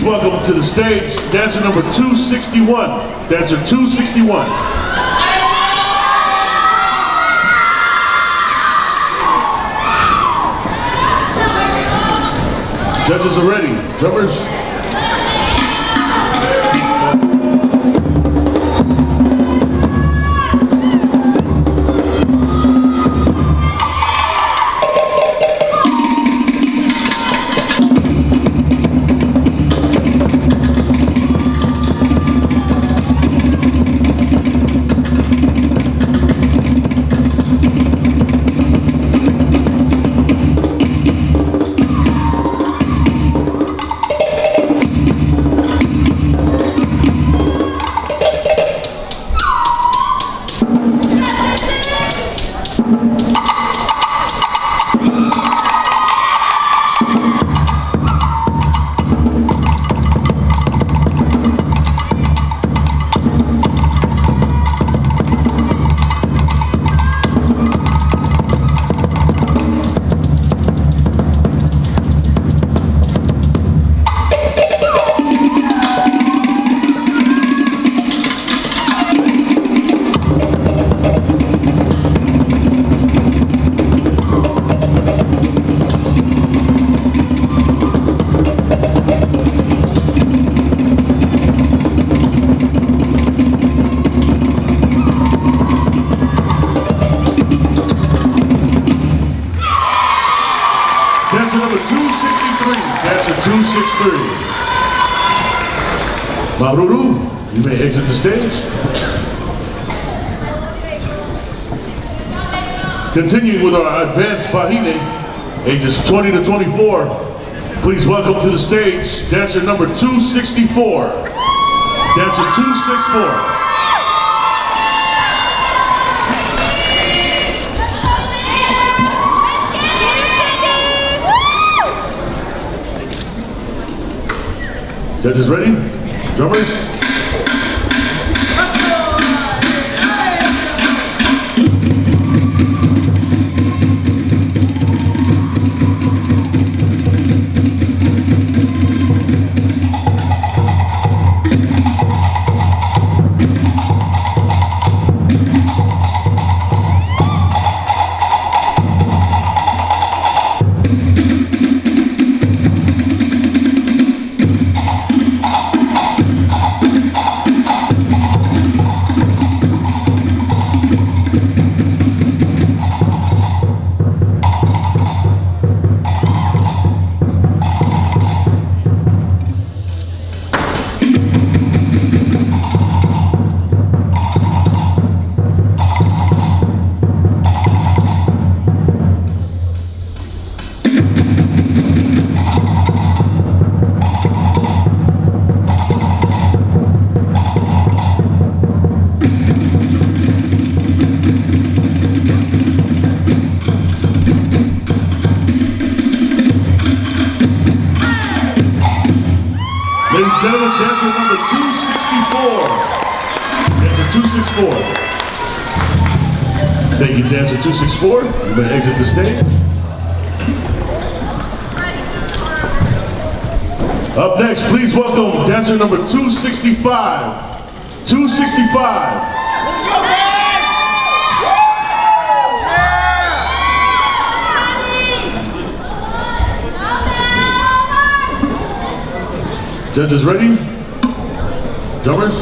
Please welcome to the stage dancer number 261. Dancer 261. Judges are ready. Drummers. Dancer number 263. Dancer 263. Maururu, you may exit the stage. Continuing with our advanced Pahine, ages 20 to 24. Please welcome to the stage dancer number 264. Dancer 264. Judges ready? Drummers? Ladies and gentlemen, dancer number 264. Dancer 264. Thank you, dancer 264. You may exit the stage. Up next, please welcome dancer number 265. 265. Judges ready? Drummers?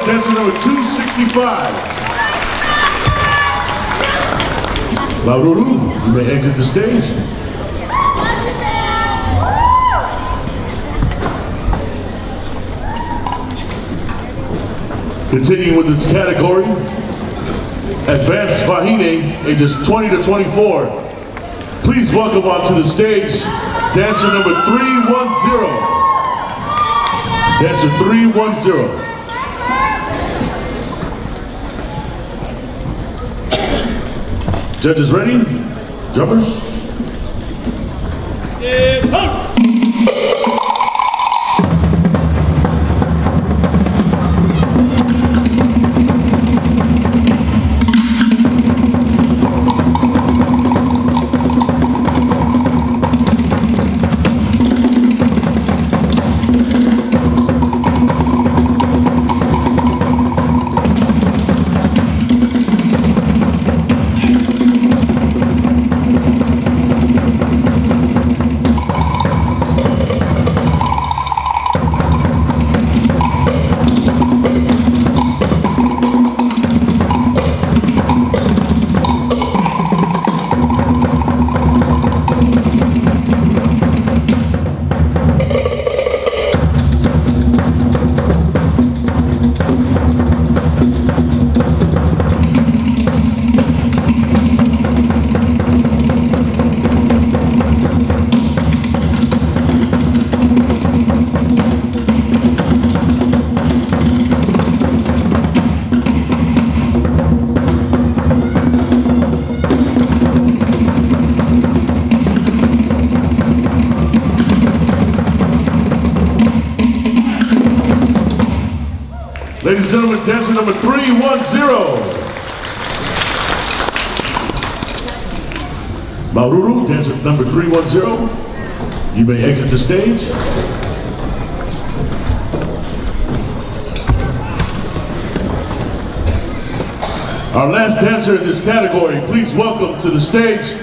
gentlemen, dancer number 265. Laururu, you may exit the stage. Continuing with this category, advanced Vahine, ages 20 to 24. Please welcome onto the stage, dancer number 310. Dancer 310. Judges ready? Drummers? Ladies and gentlemen, dancer number 310. Maururu, dancer number 310. You may exit the stage. Our last dancer in this category, please welcome to the stage,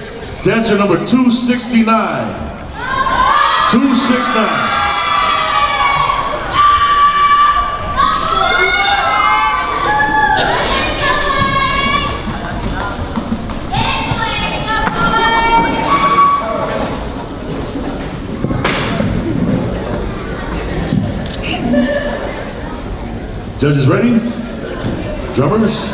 dancer number 269. 269. Judges ready? Drummers?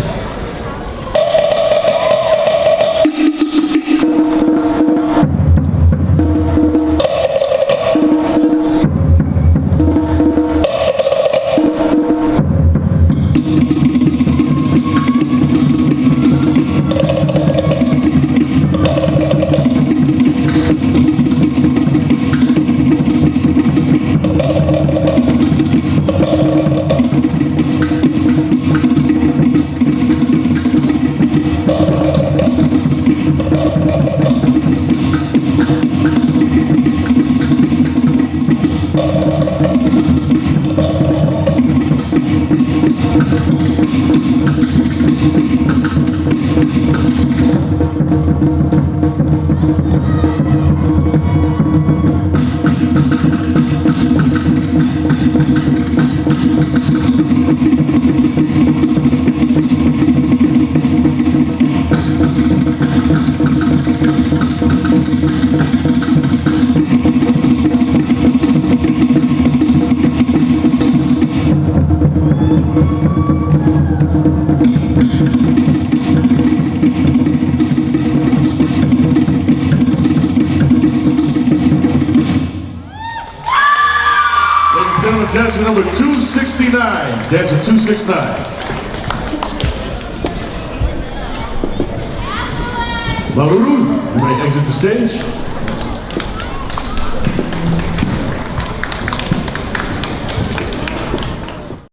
Dancer number 269. Dancer 269. Maururu, you may exit the stage.